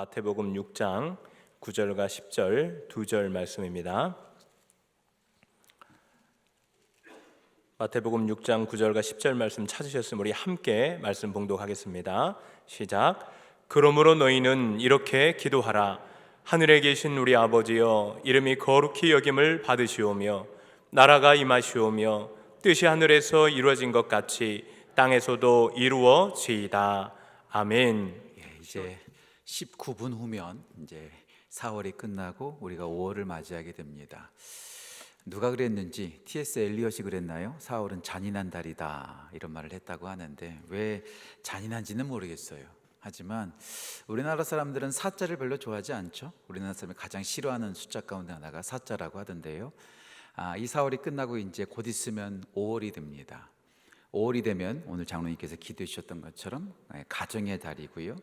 마태복음 6장 9절과 10절 2절 말씀입니다. 마태복음 6장 9절과 10절 말씀 찾으셨으면 우리 함께 말씀 봉독하겠습니다. 시작. 그러므로 너희는 이렇게 기도하라. 하늘에 계신 우리 아버지여, 이름이 거룩히 여김을 받으시오며 나라가 임하시오며 뜻이 하늘에서 이루어진 것 같이 땅에서도 이루어지이다. 아멘. 이제 19분 후면 이제 4월이 끝나고 우리가 5월을 맞이하게 됩니다. 누가 그랬는지 T.S. 엘리엇이 그랬나요? 4월은 잔인한 달이다 이런 말을 했다고 하는데 왜 잔인한지는 모르겠어요. 하지만 우리나라 사람들은 사자를 별로 좋아하지 않죠. 우리나라 사람이 가장 싫어하는 숫자 가운데 하나가 사자라고 하던데요. 이 4월이 끝나고 이제 곧 있으면 5월이 됩니다. 5월이 되면 오늘 장로님께서 기도해 주셨던 것처럼 가정의 달이고요,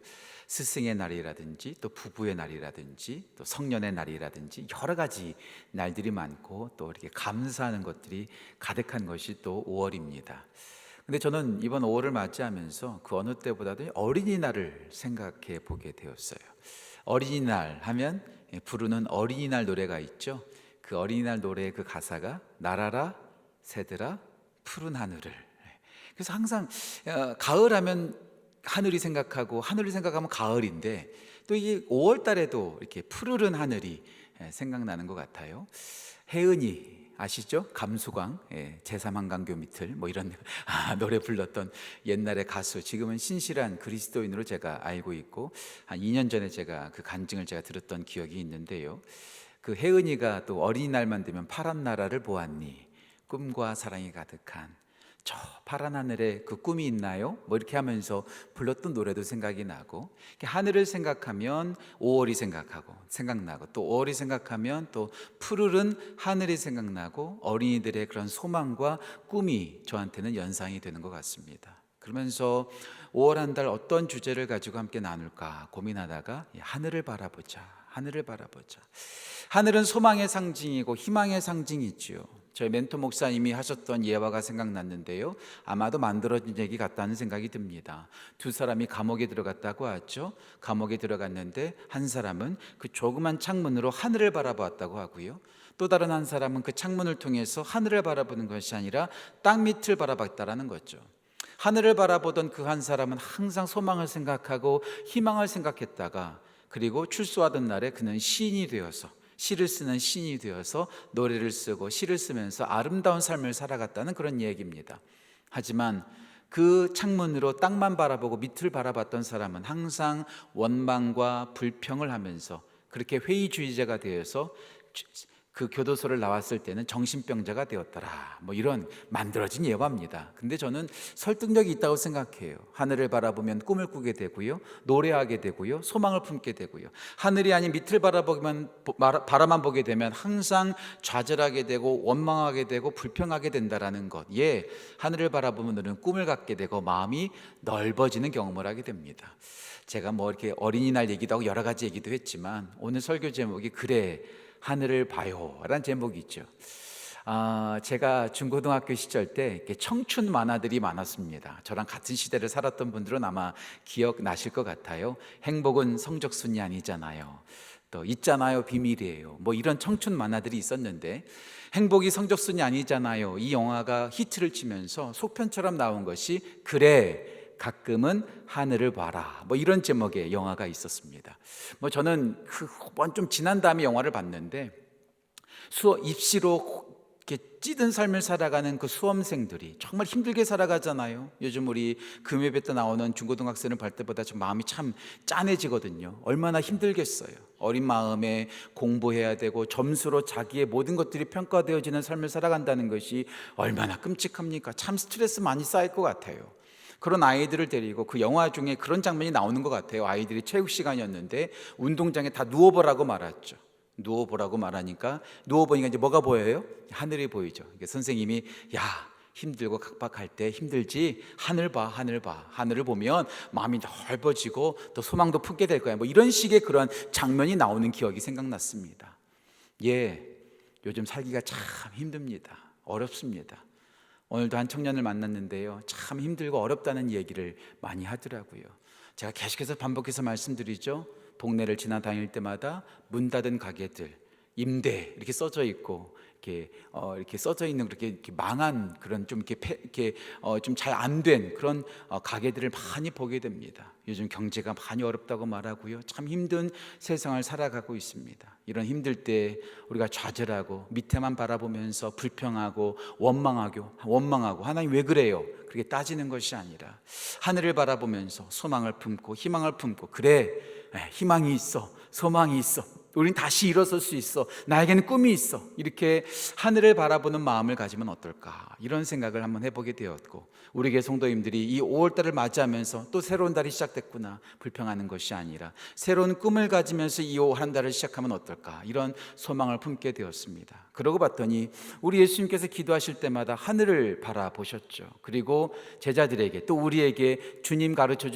스승의 날이라든지 또 부부의 날이라든지 또 성년의 날이라든지 여러 가지 날들이 많고 또 이렇게 감사하는 것들이 가득한 것이 또 5월입니다. 근데 저는 이번 5월을 맞이하면서 그 어느 때보다도 어린이날을 생각해 보게 되었어요. 어린이날 하면 부르는 어린이날 노래가 있죠. 그 어린이날 노래의 그 가사가 날아라 새들아 푸른 하늘을. 그래서 항상 가을 하면 하늘이 생각하고 하늘을 생각하면 가을인데 또 이게 5월 달에도 이렇게 푸르른 하늘이 생각나는 것 같아요. 혜은이 아시죠? 감수광, 제3한강교 밑을 뭐 이런 노래 불렀던 옛날의 가수, 지금은 신실한 그리스도인으로 제가 알고 있고 한 2년 전에 제가 그 간증을 제가 들었던 기억이 있는데요. 그 혜은이가 또 어린이날만 되면 파란 나라를 보았니 꿈과 사랑이 가득한 저 파란 하늘에 그 꿈이 있나요? 뭐 이렇게 하면서 불렀던 노래도 생각이 나고, 하늘을 생각하면 5월이 생각나고 또 5월이 생각하면 또 푸르른 하늘이 생각나고 어린이들의 그런 소망과 꿈이 저한테는 연상이 되는 것 같습니다. 그러면서 5월 한 달 어떤 주제를 가지고 함께 나눌까 고민하다가 하늘을 바라보자. 하늘은 소망의 상징이고 희망의 상징이지요. 저희 멘토 목사님이 하셨던 예화가 생각났는데요, 아마도 만들어진 얘기 같다는 생각이 듭니다. 두 사람이 감옥에 들어갔다고 하죠. 감옥에 들어갔는데 한 사람은 그 조그만 창문으로 하늘을 바라보았다고 하고요, 또 다른 한 사람은 그 창문을 통해서 하늘을 바라보는 것이 아니라 땅 밑을 바라봤다라는 거죠. 하늘을 바라보던 그 한 사람은 항상 소망을 생각하고 희망을 생각했다가, 그리고 출소하던 날에 그는 시인이 되어서, 시를 쓰는 시인이 되어서 노래를 쓰고 시를 쓰면서 아름다운 삶을 살아갔다는 그런 얘기입니다. 하지만 그 창문으로 땅만 바라보고 밑을 바라봤던 사람은 항상 원망과 불평을 하면서 그렇게 회의주의자가 되어서 그 교도소를 나왔을 때는 정신병자가 되었더라, 뭐 이런 만들어진 예화입니다. 근데 저는 설득력이 있다고 생각해요. 하늘을 바라보면 꿈을 꾸게 되고요, 노래하게 되고요, 소망을 품게 되고요, 하늘이 아닌 밑을 바라만 보게 되면 항상 좌절하게 되고 원망하게 되고 불평하게 된다라는 것. 하늘을 바라보면 우리는 꿈을 갖게 되고 마음이 넓어지는 경험을 하게 됩니다. 제가 뭐 이렇게 어린이날 얘기도 하고 여러 가지 얘기도 했지만 오늘 설교 제목이 그래 하늘을 봐요 라는 제목이 있죠. 제가 중고등학교 시절 때 청춘 만화들이 많았습니다. 저랑 같은 시대를 살았던 분들은 아마 기억나실 것 같아요. 행복은 성적순이 아니잖아요, 또 있잖아요 비밀이에요, 뭐 이런 청춘 만화들이 있었는데, 행복이 성적순이 아니잖아요, 이 영화가 히트를 치면서 속편처럼 나온 것이 그래 가끔은 하늘을 봐라, 뭐 이런 제목의 영화가 있었습니다. 뭐 저는 좀 지난 다음에 영화를 봤는데 입시로 이렇게 찌든 삶을 살아가는 그 수험생들이 정말 힘들게 살아가잖아요. 요즘 우리 금요일 때 나오는 중고등학생을 볼 때보다 좀 마음이 참 짠해지거든요. 얼마나 힘들겠어요. 어린 마음에 공부해야 되고 점수로 자기의 모든 것들이 평가되어지는 삶을 살아간다는 것이 얼마나 끔찍합니까? 참 스트레스 많이 쌓일 것 같아요. 그런 아이들을 데리고 그 영화 중에 그런 장면이 나오는 것 같아요. 아이들이 체육 시간이었는데 운동장에 다 누워보라고 말했죠. 누워보라고 말하니까 누워보니까 이제 뭐가 보여요? 하늘이 보이죠. 선생님이 야, 힘들고 각박할 때 힘들지, 하늘 봐. 하늘을 보면 마음이 넓어지고 또 소망도 품게 될 거야, 뭐 이런 식의 그런 장면이 나오는 기억이 생각났습니다. 요즘 살기가 참 힘듭니다. 어렵습니다. 오늘도 한 청년을 만났는데요, 참 힘들고 어렵다는 얘기를 많이 하더라고요. 제가 계속해서 반복해서 말씀드리죠. 동네를 지나다닐 때마다 문 닫은 가게들, 임대 이렇게 써져 있고 이렇게 써져 있는 그렇게 이렇게 망한 그런 좀 이렇게 좀 잘 안 된 그런 가게들을 많이 보게 됩니다. 요즘 경제가 많이 어렵다고 말하고요. 참 힘든 세상을 살아가고 있습니다. 이런 힘들 때 우리가 좌절하고 밑에만 바라보면서 불평하고 원망하고 하나님 왜 그래요? 그렇게 따지는 것이 아니라 하늘을 바라보면서 소망을 품고 희망을 품고 그래, 희망이 있어, 소망이 있어, 우린 다시 일어설 수 있어, 나에게는 꿈이 있어, 이렇게 하늘을 바라보는 마음을 가지면 어떨까, 이런 생각을 한번 해보게 되었고, 우리 교회 성도님들이 이 5월달을 맞이하면서 또 새로운 달이 시작됐구나 불평하는 것이 아니라 새로운 꿈을 가지면서 이 한 달을 시작하면 어떨까, 이런 소망을 품게 되었습니다. 그러고 봤더니 우리 예수님께서 기도하실 때마다 하늘을 바라보셨죠. 그리고 제자들에게 또 우리에게 주님 가르쳐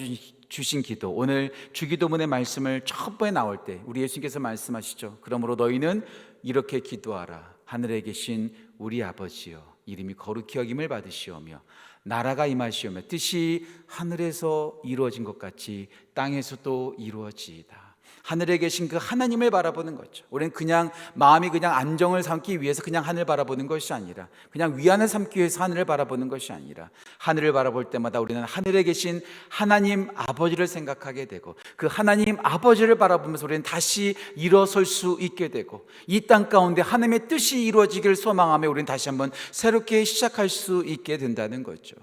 주신 기도, 오늘 주기도문의 말씀을 첫 번에 나올 때 우리 예수님께서 말씀하시죠. 그러므로 너희는 이렇게 기도하라. 하늘에 계신 우리 아버지여, 이름이 거룩히 여김을 받으시오며 나라가 임하시오며 뜻이 하늘에서 이루어진 것 같이 땅에서도 이루어지이다. 하늘에 계신 그 하나님을 바라보는 거죠. 우리는 그냥 마음이 그냥 안정을 삼기 위해서 그냥 하늘 바라보는 것이 아니라, 그냥 위안을 삼기 위해서 하늘을 바라보는 것이 아니라, 하늘을 바라볼 때마다 우리는 하늘에 계신 하나님 아버지를 생각하게 되고, 그 하나님 아버지를 바라보면서 우리는 다시 일어설 수 있게 되고, 이 땅 가운데 하나님의 뜻이 이루어지기를 소망하며 우리는 다시 한번 새롭게 시작할 수 있게 된다는 거죠.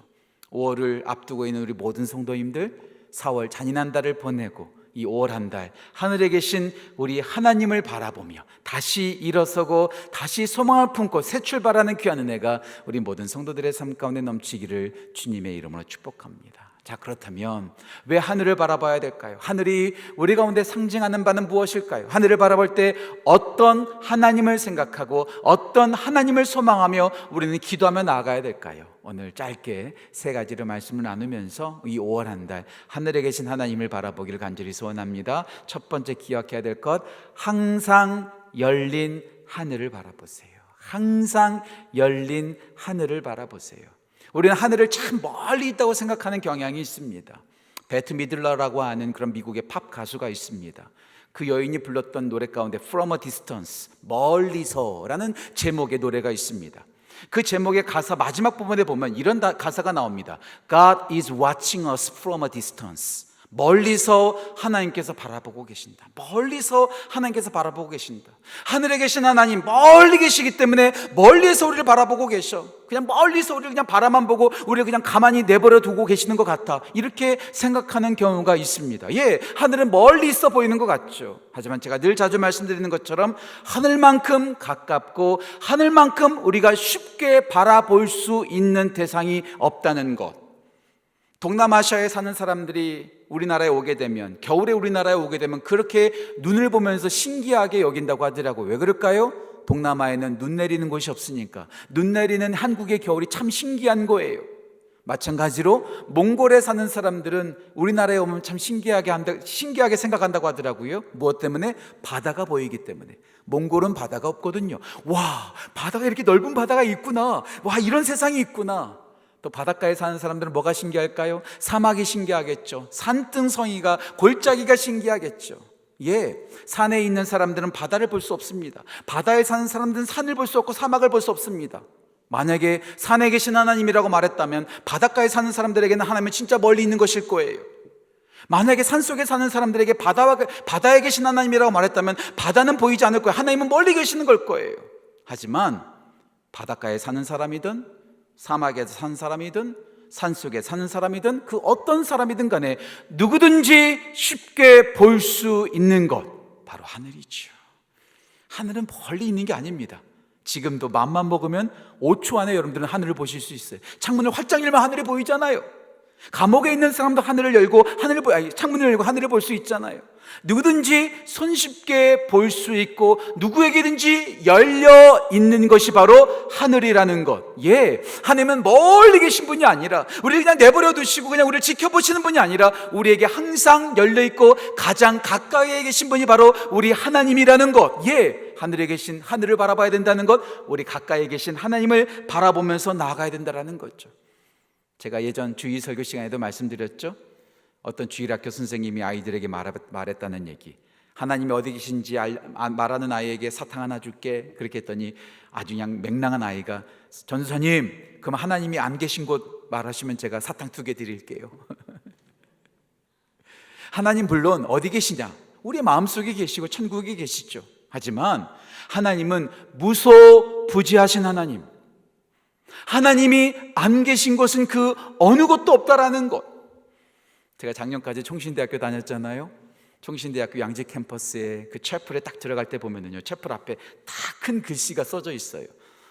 5월을 앞두고 있는 우리 모든 성도님들, 4월 잔인한 달을 보내고 이 5월 한 달 하늘에 계신 우리 하나님을 바라보며 다시 일어서고 다시 소망을 품고 새 출발하는 귀한 은혜가 우리 모든 성도들의 삶 가운데 넘치기를 주님의 이름으로 축복합니다. 자, 그렇다면 왜 하늘을 바라봐야 될까요? 하늘이 우리 가운데 상징하는 바는 무엇일까요? 하늘을 바라볼 때 어떤 하나님을 생각하고 어떤 하나님을 소망하며 우리는 기도하며 나아가야 될까요? 오늘 짧게 세 가지를 말씀을 나누면서 이 5월 한 달 하늘에 계신 하나님을 바라보기를 간절히 소원합니다. 첫 번째 기억해야 될 것, 항상 열린 하늘을 바라보세요. 항상 열린 하늘을 바라보세요. 우리는 하늘을 참 멀리 있다고 생각하는 경향이 있습니다. 베트 미들러라고 하는 그런 미국의 팝 가수가 있습니다. 그 여인이 불렀던 노래 가운데 From a Distance, 멀리서라는 제목의 노래가 있습니다. 그 제목의 가사 마지막 부분에 보면 이런 가사가 나옵니다. God is watching us from a distance. 멀리서 하나님께서 바라보고 계신다. 멀리서 하나님께서 바라보고 계신다. 하늘에 계신 하나님 멀리 계시기 때문에 멀리서 우리를 바라보고 계셔. 그냥 멀리서 우리를 그냥 바라만 보고 우리를 그냥 가만히 내버려 두고 계시는 것 같아. 이렇게 생각하는 경우가 있습니다. 예, 하늘은 멀리 있어 보이는 것 같죠. 하지만 제가 늘 자주 말씀드리는 것처럼 하늘만큼 가깝고 하늘만큼 우리가 쉽게 바라볼 수 있는 대상이 없다는 것. 동남아시아에 사는 사람들이 우리나라에 오게 되면, 겨울에 우리나라에 오게 되면 그렇게 눈을 보면서 신기하게 여긴다고 하더라고요. 왜 그럴까요? 동남아에는 눈 내리는 곳이 없으니까. 눈 내리는 한국의 겨울이 참 신기한 거예요. 마찬가지로 몽골에 사는 사람들은 우리나라에 오면 참 신기하게 생각한다고 하더라고요. 무엇 때문에? 바다가 보이기 때문에. 몽골은 바다가 없거든요. 와, 바다가 이렇게 넓은 바다가 있구나. 와, 이런 세상이 있구나. 또 바닷가에 사는 사람들은 뭐가 신기할까요? 사막이 신기하겠죠. 산등성이가, 골짜기가 신기하겠죠. 예, 산에 있는 사람들은 바다를 볼 수 없습니다. 바다에 사는 사람들은 산을 볼 수 없고 사막을 볼 수 없습니다. 만약에 산에 계신 하나님이라고 말했다면 바닷가에 사는 사람들에게는 하나님은 진짜 멀리 있는 것일 거예요. 만약에 산속에 사는 사람들에게 바다에 계신 하나님이라고 말했다면 바다는 보이지 않을 거예요. 하나님은 멀리 계시는 걸 거예요. 하지만 바닷가에 사는 사람이든 사막에서 사는 사람이든 산속에 사는 사람이든 그 어떤 사람이든 간에 누구든지 쉽게 볼 수 있는 것, 바로 하늘이죠. 하늘은 멀리 있는 게 아닙니다. 지금도 맘만 먹으면 5초 안에 여러분들은 하늘을 보실 수 있어요. 창문을 활짝 열면 하늘이 보이잖아요. 감옥에 있는 사람도 하늘을 열고 창문을 열고 하늘을 볼 수 있잖아요. 누구든지 손쉽게 볼 수 있고 누구에게든지 열려 있는 것이 바로 하늘이라는 것. 예, 하나님은 멀리 계신 분이 아니라 우리를 그냥 내버려 두시고 그냥 우리를 지켜보시는 분이 아니라 우리에게 항상 열려 있고 가장 가까이에 계신 분이 바로 우리 하나님이라는 것. 예, 하늘에 계신 하늘을 바라봐야 된다는 것, 우리 가까이에 계신 하나님을 바라보면서 나아가야 된다는 거죠. 제가 예전 주일 설교 시간에도 말씀드렸죠. 어떤 주일학교 선생님이 아이들에게 말했다는 얘기. 하나님이 어디 계신지 말하는 아이에게 사탕 하나 줄게. 그렇게 했더니 아주 그냥 맹랑한 아이가, 전도사님, 그럼 하나님이 안 계신 곳 말하시면 제가 사탕 2개 드릴게요. 하나님 물론 어디 계시냐? 우리 마음속에 계시고 천국에 계시죠. 하지만 하나님은 무소부지하신 하나님, 하나님이 안 계신 곳은 그 어느 곳도 없다라는 것. 제가 작년까지 총신대학교 다녔잖아요. 총신대학교 양재 캠퍼스에 그 채플에 딱 들어갈 때 보면은요, 채플 앞에 다 큰 글씨가 써져 있어요.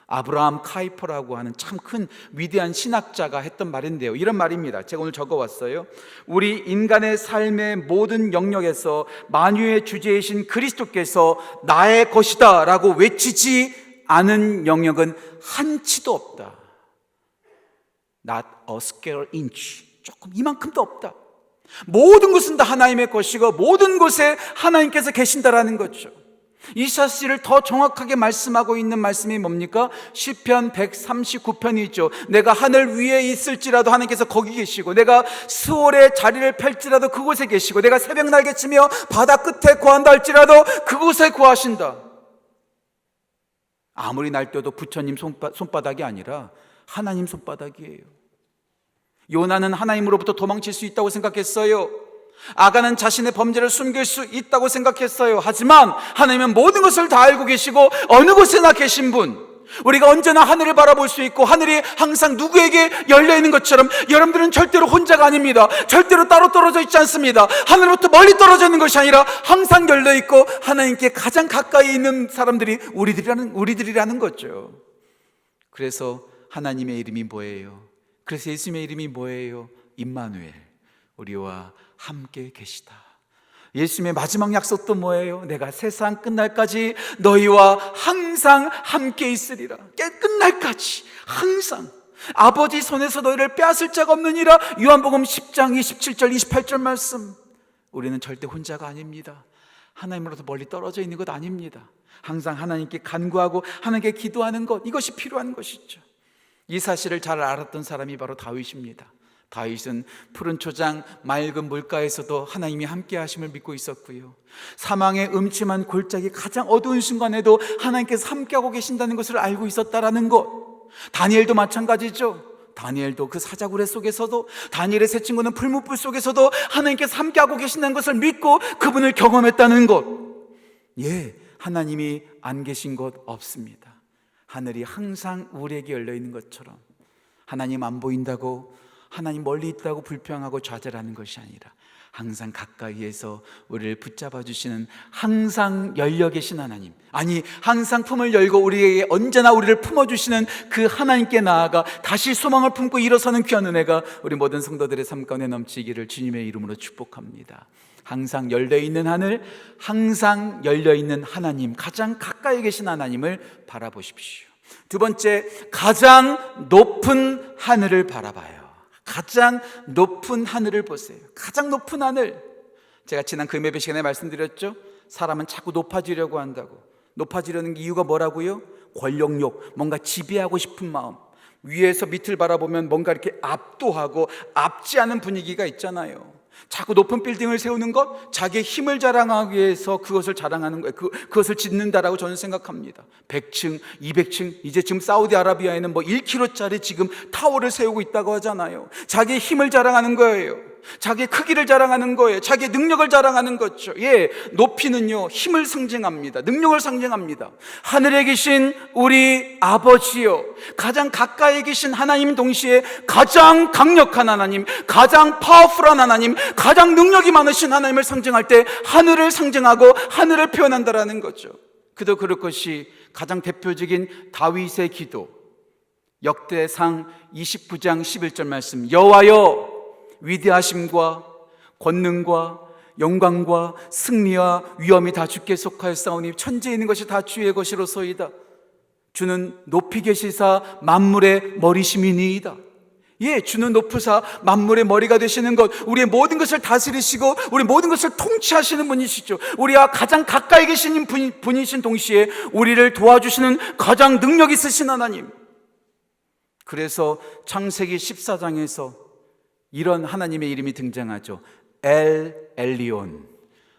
아브라함 카이퍼라고 하는 참 큰 위대한 신학자가 했던 말인데요, 이런 말입니다. 제가 오늘 적어왔어요. 우리 인간의 삶의 모든 영역에서 만유의 주제이신 그리스도께서 나의 것이다 라고 외치지 않은 영역은 한치도 없다. Not a square inch, 조금 이만큼도 없다. 모든 것은 다 하나님의 것이고 모든 곳에 하나님께서 계신다라는 거죠. 이 사실을 더 정확하게 말씀하고 있는 말씀이 뭡니까? 시편 139편이죠. 내가 하늘 위에 있을지라도 하나님께서 거기 계시고, 내가 스올의 자리를 펼지라도 그곳에 계시고, 내가 새벽 날개치며 바다 끝에 구한다 할지라도 그곳에 구하신다. 아무리 날뛰어도 부처님 손바닥이 아니라 하나님 손바닥이에요. 요나는 하나님으로부터 도망칠 수 있다고 생각했어요. 아간은 자신의 범죄를 숨길 수 있다고 생각했어요. 하지만 하나님은 모든 것을 다 알고 계시고 어느 곳에나 계신 분, 우리가 언제나 하늘을 바라볼 수 있고 하늘이 항상 누구에게 열려있는 것처럼 여러분들은 절대로 혼자가 아닙니다. 절대로 따로 떨어져 있지 않습니다. 하늘로부터 멀리 떨어져 있는 것이 아니라 항상 열려있고 하나님께 가장 가까이 있는 사람들이 우리들이라는 거죠. 그래서 하나님의 이름이 뭐예요? 그래서 예수님의 이름이 뭐예요? 임마누엘, 우리와 함께 계시다. 예수님의 마지막 약속도 뭐예요? 내가 세상 끝날까지 너희와 항상 함께 있으리라. 끝날까지 항상 아버지 손에서 너희를 빼앗을 자가 없느니라. 요한복음 10장 27절 28절 말씀. 우리는 절대 혼자가 아닙니다. 하나님으로부터 멀리 떨어져 있는 것 아닙니다. 항상 하나님께 간구하고 하나님께 기도하는 것, 이것이 필요한 것이죠. 이 사실을 잘 알았던 사람이 바로 다윗입니다. 다윗은 푸른 초장 맑은 물가에서도 하나님이 함께 하심을 믿고 있었고요, 사망의 음침한 골짜기 가장 어두운 순간에도 하나님께서 함께하고 계신다는 것을 알고 있었다라는 것. 다니엘도 마찬가지죠. 다니엘도 그 사자굴의 속에서도, 다니엘의 세 친구는 풀무불 속에서도 하나님께서 함께하고 계신다는 것을 믿고 그분을 경험했다는 것. 예, 하나님이 안 계신 곳 없습니다. 하늘이 항상 우리에게 열려있는 것처럼 하나님 안 보인다고, 하나님 멀리 있다고 불평하고 좌절하는 것이 아니라 항상 가까이에서 우리를 붙잡아 주시는, 항상 열려 계신 하나님, 아니 항상 품을 열고 우리에게 언제나 우리를 품어주시는 그 하나님께 나아가 다시 소망을 품고 일어서는 귀한 은혜가 우리 모든 성도들의 삶 가운데 넘치기를 주님의 이름으로 축복합니다. 항상 열려있는 하늘, 항상 열려있는 하나님, 가장 가까이 계신 하나님을 바라보십시오. 두 번째, 가장 높은 하늘을 바라봐요. 가장 높은 하늘을 보세요. 가장 높은 하늘. 제가 지난 금요일 시간에 말씀드렸죠. 사람은 자꾸 높아지려고 한다고. 높아지려는 이유가 뭐라고요? 권력욕, 뭔가 지배하고 싶은 마음. 위에서 밑을 바라보면 뭔가 이렇게 압도하고 압지하는 분위기가 있잖아요. 자꾸 높은 빌딩을 세우는 것, 자기의 힘을 자랑하기 위해서 그것을 자랑하는 거예요. 그것을 짓는다라고 저는 생각합니다. 100층, 200층, 이제 지금 사우디아라비아에는 1km짜리 지금 타워를 세우고 있다고 하잖아요. 자기의 힘을 자랑하는 거예요. 자기의 크기를 자랑하는 거예요. 자기의 능력을 자랑하는 거죠. 예, 높이는요, 힘을 상징합니다. 능력을 상징합니다. 하늘에 계신 우리 아버지요, 가장 가까이 계신 하나님 동시에 가장 강력한 하나님, 가장 파워풀한 하나님, 가장 능력이 많으신 하나님을 상징할 때 하늘을 상징하고 하늘을 표현한다라는 거죠. 그도 그럴 것이 가장 대표적인 다윗의 기도, 역대상 29장 11절 말씀. 여호와여, 위대하심과 권능과 영광과 승리와 위엄이 다 주께 속하였사오니 천지에 있는 것이 다 주의 것이로소이다. 주는 높이 계시사 만물의 머리심이니이다. 예, 주는 높으사 만물의 머리가 되시는 것, 우리의 모든 것을 다스리시고 우리 모든 것을 통치하시는 분이시죠. 우리와 가장 가까이 계신 분이신 동시에 우리를 도와주시는 가장 능력 있으신 하나님. 그래서 창세기 14장에서 이런 하나님의 이름이 등장하죠. 엘 엘리온,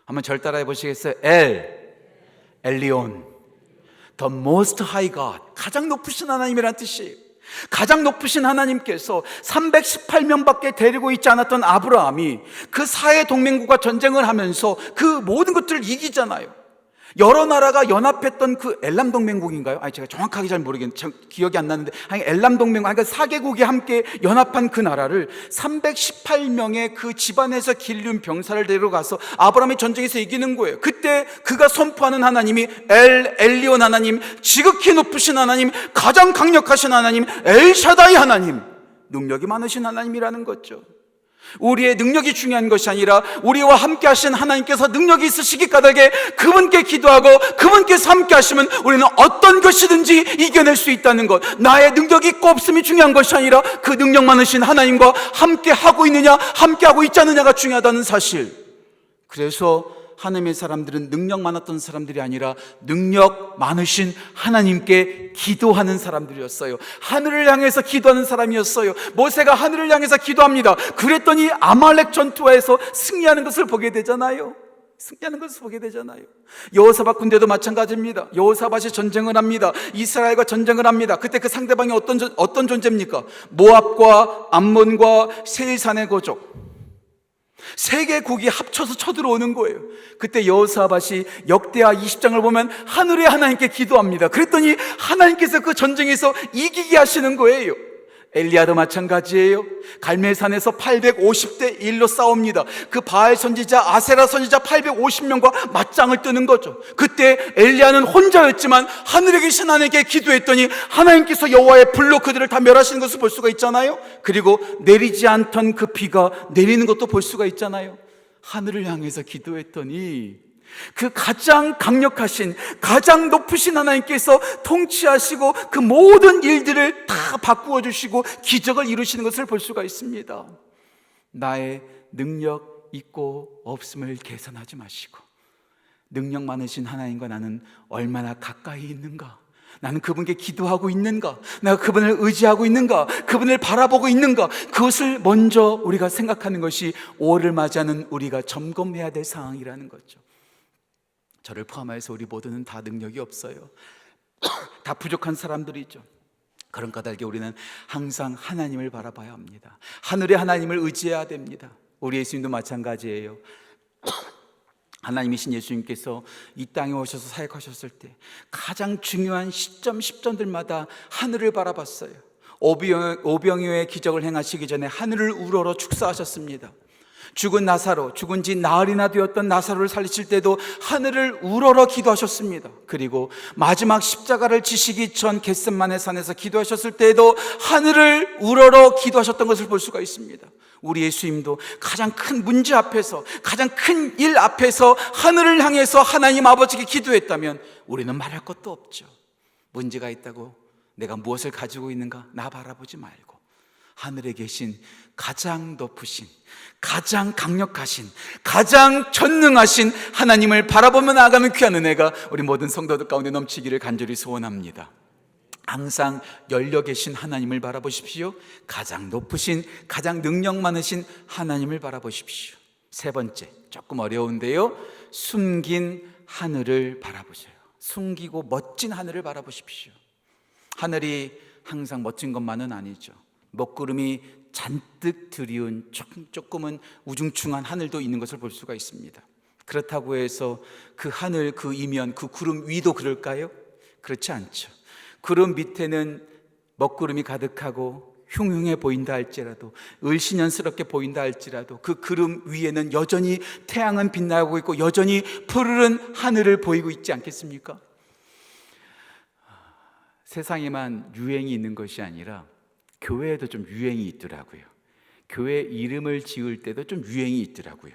한번 절 따라해 보시겠어요? 엘리온, The Most High God, 가장 높으신 하나님이란 뜻이에요. 가장 높으신 하나님께서 318명밖에 데리고 있지 않았던 아브라함이 그 사해 동맹국과 전쟁을 하면서 그 모든 것들을 이기잖아요. 여러 나라가 연합했던 그 엘람 동맹국인가요? 제가 정확하게 잘 모르겠는데 기억이 안 나는데 엘람 동맹국, 그러니까 4개국이 함께 연합한 그 나라를 318명의 그 집안에서 길른 병사를 데려가서 아브라함이 전쟁에서 이기는 거예요. 그때 그가 선포하는 하나님이 엘리온 하나님, 지극히 높으신 하나님, 가장 강력하신 하나님, 엘샤다이 하나님, 능력이 많으신 하나님이라는 거죠. 우리의 능력이 중요한 것이 아니라 우리와 함께 하신 하나님께서 능력이 있으시기 까닭에 그분께 기도하고 그분께서 함께 하시면 우리는 어떤 것이든지 이겨낼 수 있다는 것, 나의 능력이 있고 없음이 중요한 것이 아니라 그 능력 많으신 하나님과 함께 하고 있느냐, 함께 하고 있지 않느냐가 중요하다는 사실. 그래서 하나님의 사람들은 능력 많았던 사람들이 아니라 능력 많으신 하나님께 기도하는 사람들이었어요. 하늘을 향해서 기도하는 사람이었어요. 모세가 하늘을 향해서 기도합니다. 그랬더니 아말렉 전투에서 승리하는 것을 보게 되잖아요. 여호사밧 군대도 마찬가지입니다. 여호사밧이 전쟁을 합니다. 이스라엘과 전쟁을 합니다. 그때 그 상대방이 어떤 존재입니까? 모압과 암몬과 세일산의 거족, 세 개국이 합쳐서 쳐들어오는 거예요. 그때 여호사밧이 역대하 20장을 보면 하늘의 하나님께 기도합니다. 그랬더니 하나님께서 그 전쟁에서 이기게 하시는 거예요. 엘리야도 마찬가지예요. 갈멜산에서 850대 1로 싸웁니다. 그 바알 선지자, 아세라 선지자 850명과 맞짱을 뜨는 거죠. 그때 엘리야는 혼자였지만 하늘에 계신 하나님께 기도했더니 하나님께서 여호와의 불로 그들을 다 멸하시는 것을 볼 수가 있잖아요. 그리고 내리지 않던 그 비가 내리는 것도 볼 수가 있잖아요. 하늘을 향해서 기도했더니 그 가장 강력하신, 가장 높으신 하나님께서 통치하시고 그 모든 일들을 다 바꾸어 주시고 기적을 이루시는 것을 볼 수가 있습니다. 나의 능력 있고 없음을 계산하지 마시고 능력 많으신 하나님과 나는 얼마나 가까이 있는가, 나는 그분께 기도하고 있는가, 내가 그분을 의지하고 있는가, 그분을 바라보고 있는가, 그것을 먼저 우리가 생각하는 것이 5월을 맞이하는 우리가 점검해야 될 상황이라는 거죠. 저를 포함해서 우리 모두는 다 능력이 없어요. 다 부족한 사람들이죠. 그런 까닭에 우리는 항상 하나님을 바라봐야 합니다. 하늘의 하나님을 의지해야 됩니다. 우리 예수님도 마찬가지예요. 하나님이신 예수님께서 이 땅에 오셔서 사역하셨을 때 가장 중요한 시점들마다 하늘을 바라봤어요. 오병이어의 기적을 행하시기 전에 하늘을 우러러 축사하셨습니다. 죽은 나사로, 죽은 지 나흘이나 되었던 나사로를 살리실 때도 하늘을 우러러 기도하셨습니다. 그리고 마지막 십자가를 지시기 전 겟셋마네 산에서 기도하셨을 때에도 하늘을 우러러 기도하셨던 것을 볼 수가 있습니다. 우리 예수님도 가장 큰 문제 앞에서, 가장 큰 일 앞에서 하늘을 향해서 하나님 아버지께 기도했다면 우리는 말할 것도 없죠. 문제가 있다고 내가 무엇을 가지고 있는가 나 바라보지 말고 하늘에 계신 가장 높으신, 가장 강력하신, 가장 전능하신 하나님을 바라보며 나아가는 귀한 은혜가 우리 모든 성도들 가운데 넘치기를 간절히 소원합니다. 항상 열려 계신 하나님을 바라보십시오. 가장 높으신, 가장 능력 많으신 하나님을 바라보십시오. 세 번째, 조금 어려운데요, 숨긴 하늘을 바라보세요. 숨기고 멋진 하늘을 바라보십시오. 하늘이 항상 멋진 것만은 아니죠. 먹구름이 잔뜩 드리운 조금은 우중충한 하늘도 있는 것을 볼 수가 있습니다. 그렇다고 해서 그 하늘, 그 이면, 그 구름 위도 그럴까요? 그렇지 않죠. 구름 밑에는 먹구름이 가득하고 흉흉해 보인다 할지라도, 을씨년스럽게 보인다 할지라도 그 구름 위에는 여전히 태양은 빛나고 있고 여전히 푸르른 하늘을 보이고 있지 않겠습니까? 세상에만 유행이 있는 것이 아니라 교회에도 좀 유행이 있더라고요. 교회 이름을 지을 때도 좀 유행이 있더라고요.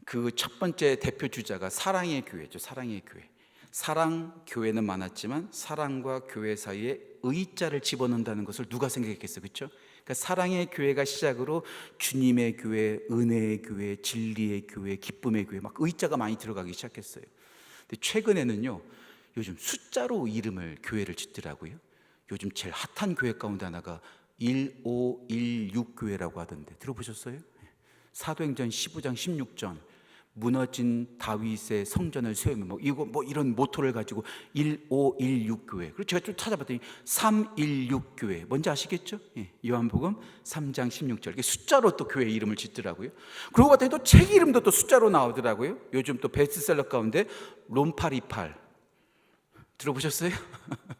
그 첫 번째 대표 주자가 사랑의 교회죠. 사랑의 교회. 사랑 교회는 많았지만 사랑과 교회 사이에 의자를 집어넣는다는 것을 누가 생각했겠어요, 그렇죠? 그러니까 사랑의 교회가 시작으로 주님의 교회, 은혜의 교회, 진리의 교회, 기쁨의 교회, 막 의자가 많이 들어가기 시작했어요. 근데 최근에는요, 요즘 숫자로 이름을 교회를 짓더라고요. 요즘 제일 핫한 교회 가운데 하나가 1516 교회라고 하던데 들어보셨어요? 사도행전 15장 16전 무너진 다윗의 성전을 세우며 이런 모토를 가지고 1516 교회. 그리고 제가 좀 찾아봤더니 316 교회. 뭔지 아시겠죠? 예, 요한복음 3장 16절. 이게 숫자로 또 교회 이름을 짓더라고요. 그러고 봤더니 또 책 이름도 또 숫자로 나오더라고요. 요즘 또 베스트셀러 가운데 롬828 들어보셨어요?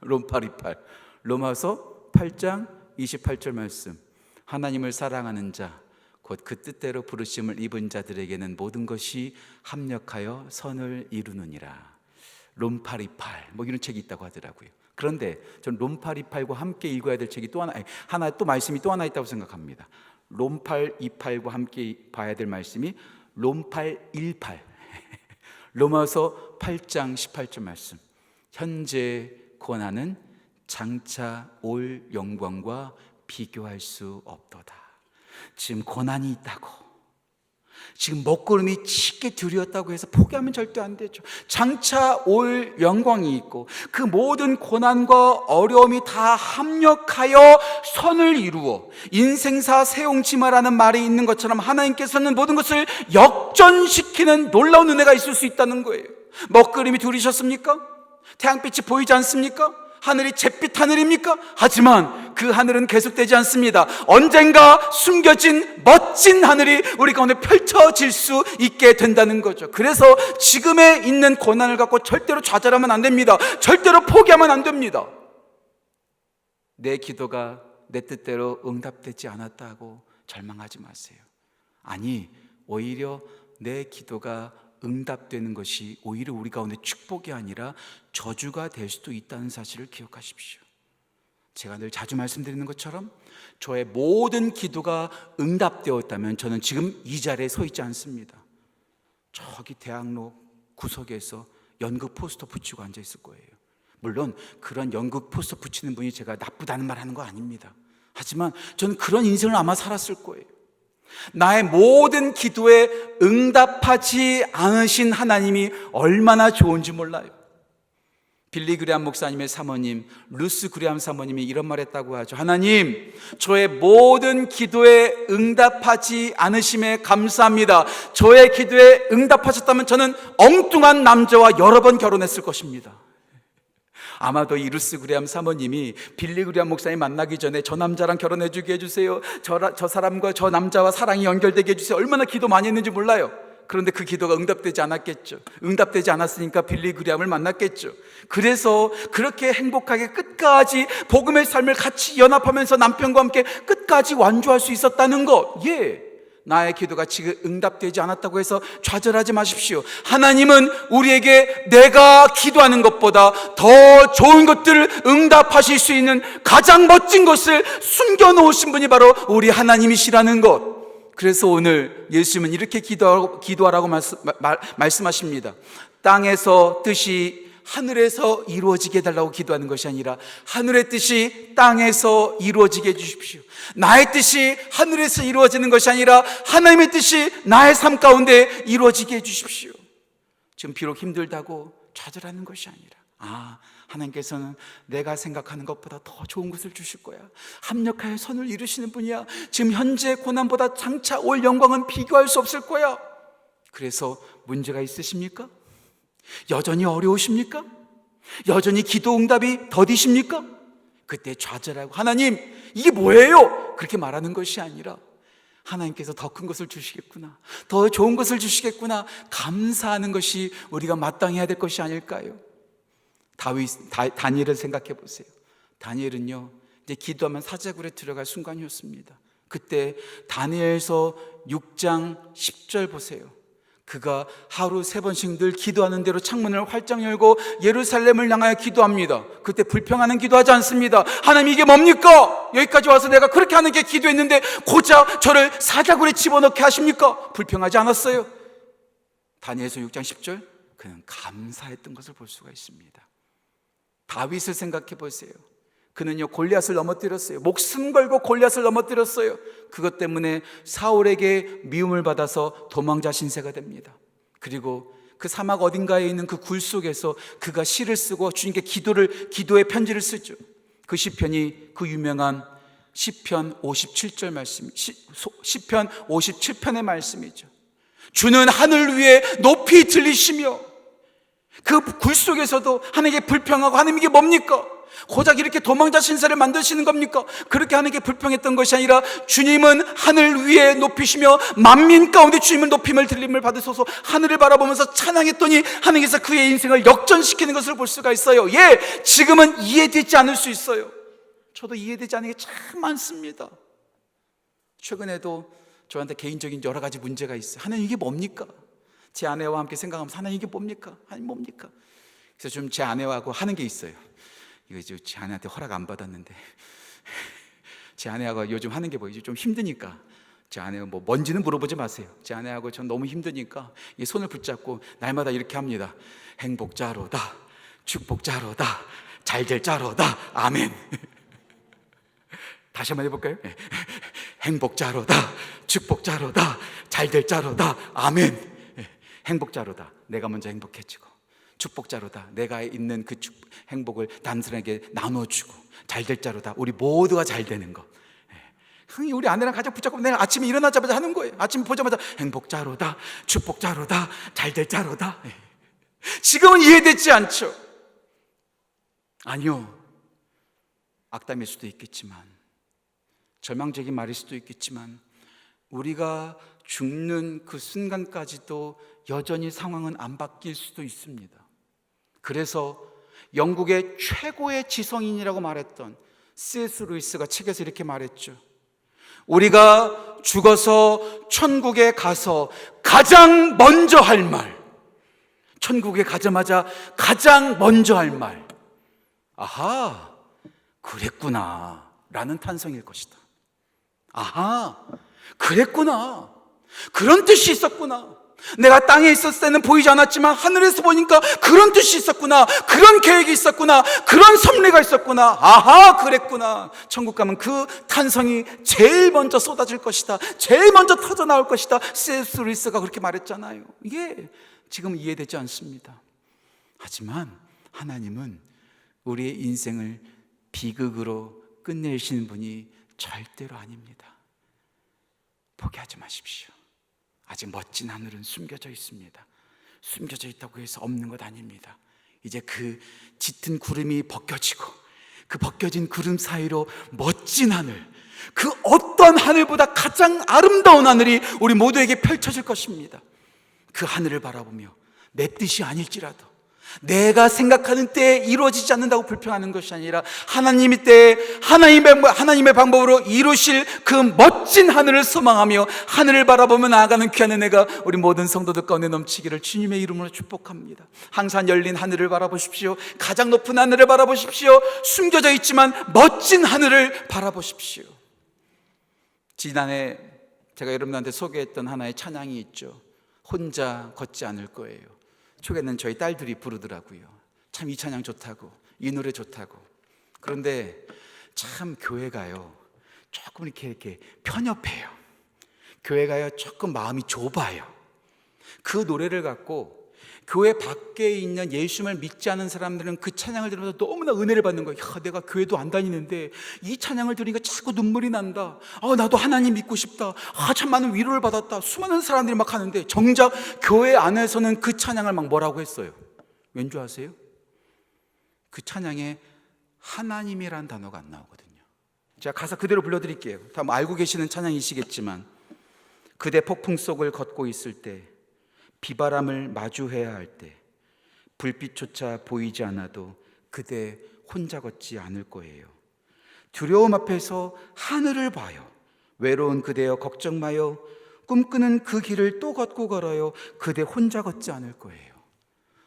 롬828 로마서 8장 28절 말씀. 하나님을 사랑하는 자 곧 그 뜻대로 부르심을 입은 자들에게는 모든 것이 합력하여 선을 이루느니라. 롬828 이런 책이 있다고 하더라고요. 그런데 전 롬828과 함께 읽어야 될 책이 또 하나 또 말씀이 또 하나 있다고 생각합니다. 롬828과 함께 봐야 될 말씀이 롬818 로마서 8장 18절 말씀. 현재 고난은 장차 올 영광과 비교할 수 없도다. 지금 고난이 있다고, 지금 먹구름이 짙게 들이었다고 해서 포기하면 절대 안 되죠. 장차 올 영광이 있고 그 모든 고난과 어려움이 다 합력하여 선을 이루어 인생사 세옹지마라는 말이 있는 것처럼 하나님께서는 모든 것을 역전시키는 놀라운 은혜가 있을 수 있다는 거예요. 먹구름이 들이셨습니까? 태양빛이 보이지 않습니까? 하늘이 잿빛 하늘입니까? 하지만 그 하늘은 계속되지 않습니다. 언젠가 숨겨진 멋진 하늘이 우리 가운데 펼쳐질 수 있게 된다는 거죠. 그래서 지금에 있는 고난을 갖고 절대로 좌절하면 안 됩니다. 절대로 포기하면 안 됩니다. 내 기도가 내 뜻대로 응답되지 않았다고 절망하지 마세요. 아니, 오히려 내 기도가 응답되는 것이 오히려 우리 가운데 축복이 아니라 저주가 될 수도 있다는 사실을 기억하십시오. 제가 늘 자주 말씀드리는 것처럼 저의 모든 기도가 응답되었다면 저는 지금 이 자리에 서 있지 않습니다. 저기 대학로 구석에서 연극 포스터 붙이고 앉아 있을 거예요. 물론 그런 연극 포스터 붙이는 분이 제가 나쁘다는 말 하는 거 아닙니다. 하지만 저는 그런 인생을 아마 살았을 거예요. 나의 모든 기도에 응답하지 않으신 하나님이 얼마나 좋은지 몰라요. 빌리 그레함 목사님의 사모님 루스 그레함 사모님이 이런 말 했다고 하죠. 하나님, 저의 모든 기도에 응답하지 않으심에 감사합니다. 저의 기도에 응답하셨다면 저는 엉뚱한 남자와 여러 번 결혼했을 것입니다. 아마도 이 루스 그레함 사모님이 빌리 그레함 목사님 만나기 전에 저 남자랑 결혼해주게 해주세요, 저 사람과 저 남자와 사랑이 연결되게 해주세요, 얼마나 기도 많이 했는지 몰라요. 그런데 그 기도가 응답되지 않았겠죠. 응답되지 않았으니까 빌리 그레함을 만났겠죠. 그래서 그렇게 행복하게 끝까지 복음의 삶을 같이 연합하면서 남편과 함께 끝까지 완주할 수 있었다는 것. 나의 기도가 지금 응답되지 않았다고 해서 좌절하지 마십시오. 하나님은 우리에게 내가 기도하는 것보다 더 좋은 것들을 응답하실 수 있는 가장 멋진 것을 숨겨놓으신 분이 바로 우리 하나님이시라는 것. 그래서 오늘 예수님은 이렇게 기도하라고 말씀하십니다. 땅에서 뜻이 하늘에서 이루어지게 해달라고 기도하는 것이 아니라 하늘의 뜻이 땅에서 이루어지게 해주십시오. 나의 뜻이 하늘에서 이루어지는 것이 아니라 하나님의 뜻이 나의 삶 가운데 이루어지게 해주십시오. 지금 비록 힘들다고 좌절하는 것이 아니라 하나님께서는 내가 생각하는 것보다 더 좋은 것을 주실 거야. 합력하여 선을 이루시는 분이야. 지금 현재 고난보다 장차 올 영광은 비교할 수 없을 거야. 그래서 문제가 있으십니까? 여전히 어려우십니까? 여전히 기도 응답이 더디십니까? 그때 좌절하고 하나님 이게 뭐예요? 그렇게 말하는 것이 아니라 하나님께서 더 큰 것을 주시겠구나, 더 좋은 것을 주시겠구나, 감사하는 것이 우리가 마땅히 해야 될 것이 아닐까요? 다니엘을 생각해 보세요. 다니엘은요, 이제 기도하면 사자굴에 들어갈 순간이었습니다. 그때 다니엘서 6장 10절 보세요. 그가 하루 3번씩 늘 기도하는 대로 창문을 활짝 열고 예루살렘을 향하여 기도합니다. 그때 불평하는 기도하지 않습니다. 하나님 이게 뭡니까? 여기까지 와서 내가 그렇게 하는 게 기도했는데 고작 저를 사자굴에 집어넣게 하십니까? 불평하지 않았어요. 다니엘서 6장 10절, 그는 감사했던 것을 볼 수가 있습니다. 다윗을 생각해 보세요. 그는요 골리앗을 넘어뜨렸어요. 목숨 걸고 골리앗을 넘어뜨렸어요. 그것 때문에 사울에게 미움을 받아서 도망자 신세가 됩니다. 그리고 그 사막 어딘가에 있는 그 굴 속에서 그가 시를 쓰고 주님께 기도의 편지를 쓰죠. 그 시편이 그 유명한 시편 57절 말씀, 시편 57편의 말씀이죠. 주는 하늘 위에 높이 들리시며 그 굴 속에서도 하나님께 불평하고 하나님 이게 뭡니까? 고작 이렇게 도망자 신세를 만드시는 겁니까? 그렇게 하나님께 불평했던 것이 아니라 주님은 하늘 위에 높이시며 만민 가운데 주님은 높임을 들림을 받으소서 하늘을 바라보면서 찬양했더니 하나님께서 그의 인생을 역전시키는 것을 볼 수가 있어요. 예, 지금은 이해되지 않을 수 있어요. 저도 이해되지 않는 게 참 많습니다. 최근에도 저한테 개인적인 여러 가지 문제가 있어요. 하나님 이게 뭡니까? 제 아내와 함께 생각하면서 하나님 이게 뭡니까? 하나님 뭡니까? 그래서 좀 제 아내하고 하는 게 있어요. 이거 이제 제 아내한테 허락 안 받았는데 제 아내하고 요즘 하는 게 뭐지? 좀 힘드니까 제 아내가 뭐 뭔지는 물어보지 마세요. 제 아내하고 전 너무 힘드니까 이 손을 붙잡고 날마다 이렇게 합니다. 행복자로다, 축복자로다, 잘될 자로다, 아멘. 다시 한번 해볼까요? 행복자로다, 축복자로다, 잘될 자로다, 아멘. 행복자로다, 내가 먼저 행복해지고, 축복자로다, 내가 있는 그 행복을 남들에게 나눠주고, 잘될 자로다, 우리 모두가 잘 되는 거. 흥이 우리 아내랑 가장 붙잡고 내가 아침에 일어나자마자 하는 거예요. 아침에 보자마자 행복자로다, 축복자로다, 잘될 자로다. 지금은 이해되지 않죠? 아니요, 악담일 수도 있겠지만, 절망적인 말일 수도 있겠지만, 우리가 죽는 그 순간까지도 여전히 상황은 안 바뀔 수도 있습니다. 그래서 영국의 최고의 지성인이라고 말했던 C.S. 루이스가 책에서 이렇게 말했죠. 우리가 죽어서 천국에 가서 가장 먼저 할 말, 천국에 가자마자 가장 먼저 할 말, 아하, 그랬구나 라는 탄성일 것이다. 아하, 그랬구나, 그런 뜻이 있었구나. 내가 땅에 있었을 때는 보이지 않았지만 하늘에서 보니까 그런 뜻이 있었구나, 그런 계획이 있었구나, 그런 섭리가 있었구나. 아하, 그랬구나. 천국 가면 그 탄성이 제일 먼저 쏟아질 것이다, 제일 먼저 터져 나올 것이다. C.S. 루이스가 그렇게 말했잖아요. 이게 지금 이해되지 않습니다. 하지만 하나님은 우리의 인생을 비극으로 끝내시는 분이 절대로 아닙니다. 포기하지 마십시오. 아직 멋진 하늘은 숨겨져 있습니다. 숨겨져 있다고 해서 없는 것 아닙니다. 이제 그 짙은 구름이 벗겨지고 그 벗겨진 구름 사이로 멋진 하늘, 그 어떤 하늘보다 가장 아름다운 하늘이 우리 모두에게 펼쳐질 것입니다. 그 하늘을 바라보며 내 뜻이 아닐지라도, 내가 생각하는 때에 이루어지지 않는다고 불평하는 것이 아니라 하나님의 때에 하나님의 방법으로 이루실 그 멋진 하늘을 소망하며 하늘을 바라보며 나아가는 귀한 은혜가 우리 모든 성도들 가운데 넘치기를 주님의 이름으로 축복합니다. 항상 열린 하늘을 바라보십시오. 가장 높은 하늘을 바라보십시오. 숨겨져 있지만 멋진 하늘을 바라보십시오. 지난해 제가 여러분한테 소개했던 하나의 찬양이 있죠. 혼자 걷지 않을 거예요. 초기에는 저희 딸들이 부르더라고요. 참 이 찬양 좋다고, 이 노래 좋다고. 그런데 참 교회가요, 조금 이렇게 편협해요. 교회가요, 조금 마음이 좁아요. 그 노래를 갖고 교회 밖에 있는 예수님을 믿지 않은 사람들은 그 찬양을 들으면서 너무나 은혜를 받는 거예요. 야, 내가 교회도 안 다니는데 이 찬양을 들으니까 자꾸 눈물이 난다. 나도 하나님 믿고 싶다. 참 많은 위로를 받았다. 수많은 사람들이 막 하는데 정작 교회 안에서는 그 찬양을 막 뭐라고 했어요? 왠 줄 아세요? 그 찬양에 하나님이란 단어가 안 나오거든요. 제가 가사 그대로 불러드릴게요. 다 알고 계시는 찬양이시겠지만, 그대 폭풍 속을 걷고 있을 때, 비바람을 마주해야 할 때, 불빛조차 보이지 않아도 그대 혼자 걷지 않을 거예요. 두려움 앞에서 하늘을 봐요. 외로운 그대여 걱정 마요. 꿈꾸는 그 길을 또 걷고 걸어요. 그대 혼자 걷지 않을 거예요.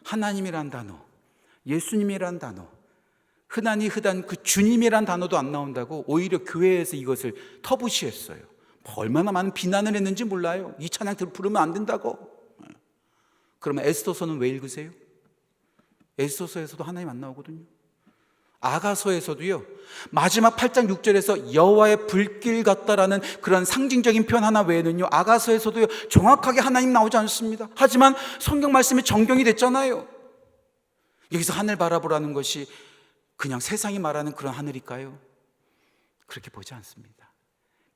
하나님이란 단어, 예수님이란 단어, 흔한 그 주님이란 단어도 안 나온다고 오히려 교회에서 이것을 터부시했어요. 얼마나 많은 비난을 했는지 몰라요. 이 찬양 부르면 안 된다고. 그러면 에스더서는 왜 읽으세요? 에스더서에서도 하나님 안 나오거든요. 아가서에서도요, 마지막 8장 6절에서 여호와의 불길 같다라는 그런 상징적인 표현 하나 외에는요, 아가서에서도요 정확하게 하나님 나오지 않습니다. 하지만 성경 말씀이 정경이 됐잖아요. 여기서 하늘 바라보라는 것이 그냥 세상이 말하는 그런 하늘일까요? 그렇게 보지 않습니다.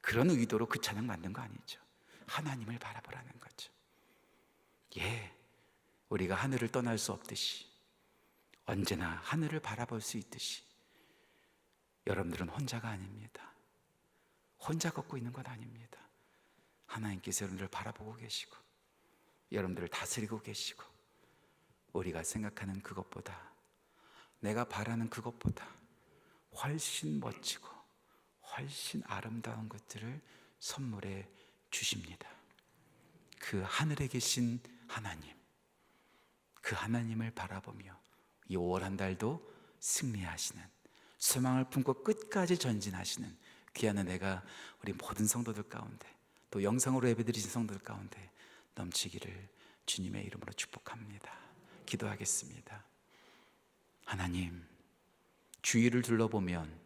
그런 의도로 그 찬양 만든 거 아니죠. 하나님을 바라보라는 거죠. 우리가 하늘을 떠날 수 없듯이 언제나 하늘을 바라볼 수 있듯이 여러분들은 혼자가 아닙니다. 혼자 걷고 있는 것 아닙니다. 하나님께서 여러분들을 바라보고 계시고 여러분들을 다스리고 계시고 우리가 생각하는 그것보다, 내가 바라는 그것보다 훨씬 멋지고 훨씬 아름다운 것들을 선물해 주십니다. 그 하늘에 계신 하나님, 그 하나님을 바라보며 이 5월 한 달도 승리하시는, 소망을 품고 끝까지 전진하시는 귀한 은혜가 우리 모든 성도들 가운데, 또 영상으로 예배드리신 성도들 가운데 넘치기를 주님의 이름으로 축복합니다. 기도하겠습니다. 하나님, 주위를 둘러보면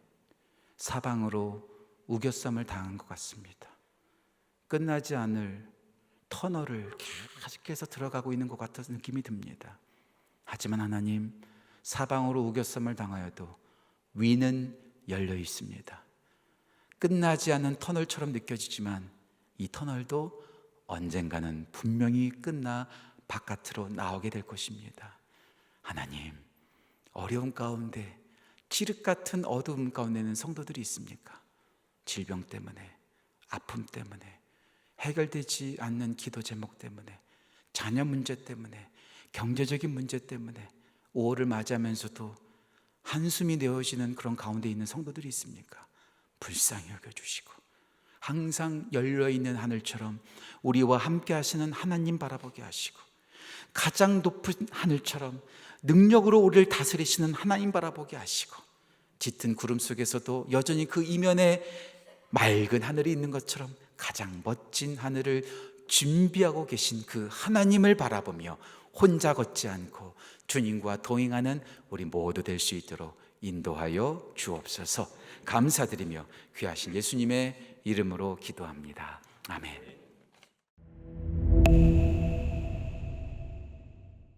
사방으로 우겨쌈을 당한 것 같습니다. 끝나지 않을 터널을 계속해서 들어가고 있는 것 같은 느낌이 듭니다. 하지만 하나님, 사방으로 우겨쌈을 당하여도 위는 열려 있습니다. 끝나지 않은 터널처럼 느껴지지만 이 터널도 언젠가는 분명히 끝나 바깥으로 나오게 될 것입니다. 하나님, 어려움 가운데, 칠흑 같은 어두움 가운데는 성도들이 있습니까? 질병 때문에, 아픔 때문에, 해결되지 않는 기도 제목 때문에, 자녀 문제 때문에, 경제적인 문제 때문에 5월을 맞이하면서도 한숨이 내어지는 그런 가운데 있는 성도들이 있습니까? 불쌍히 여겨주시고 항상 열려있는 하늘처럼 우리와 함께 하시는 하나님 바라보게 하시고, 가장 높은 하늘처럼 능력으로 우리를 다스리시는 하나님 바라보게 하시고, 짙은 구름 속에서도 여전히 그 이면에 맑은 하늘이 있는 것처럼 가장 멋진 하늘을 준비하고 계신 그 하나님을 바라보며 혼자 걷지 않고 주님과 동행하는 우리 모두 될 수 있도록 인도하여 주옵소서. 감사드리며 귀하신 예수님의 이름으로 기도합니다. 아멘.